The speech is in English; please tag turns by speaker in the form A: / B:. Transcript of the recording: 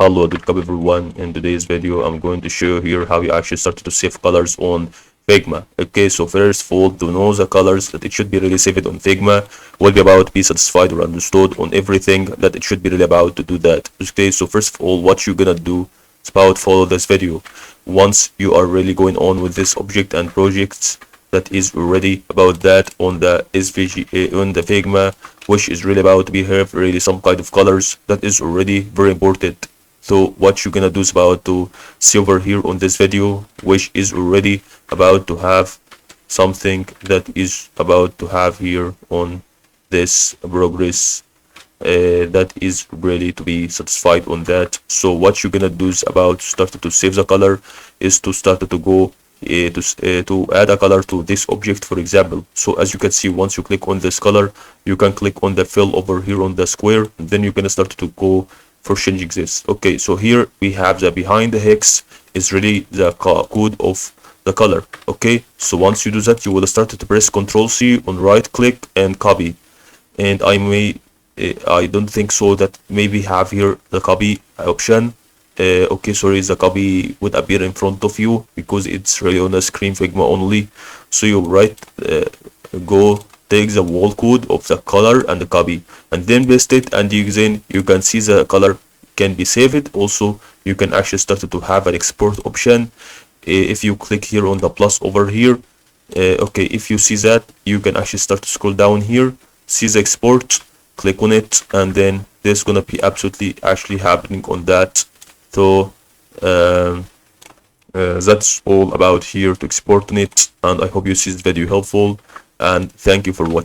A: Hello, welcome everyone. In today's video, I'm going to show you here how you actually start to save colors on Figma. Okay, so first of all, to know the colors that it should be really saved on Figma will be about to be satisfied or understood on everything that it should be really about to do that. Okay, so first of all, what you're gonna do is about follow this video. Once you are really going on with this object and projects that is already about that on the SVG on the Figma, which is really about to be have really some kind of colors that is already very important. So what you're gonna do is about to see over here on this video, which is already about to have something that is about to have here on this progress, that is really to be satisfied on that. So what you're gonna do is about to start to save the color is to start to go to add a color to this object, for example. So as you can see, once you click on this color, you can click on the fill over here on the square, and then you're gonna start to go for changing this. Okay, so here we have the behind the hex is really the code of the color. Okay, so once you do that, you will start to press Ctrl C on right click and copy. And I don't think so that maybe have here the copy option. Okay, sorry, the copy would appear in front of you because it's really on the screen Figma only. So you go take the wall code of the color and the copy, and then paste it, and then you can see the color can be saved. Also, you can actually start to have an export option. If you click here on the plus over here, okay, if you see that, you can actually start to scroll down here, see the export, click on it, and then there's gonna be absolutely actually happening on that. So that's all about here to export on it, and I hope you see this video helpful, and thank you for watching.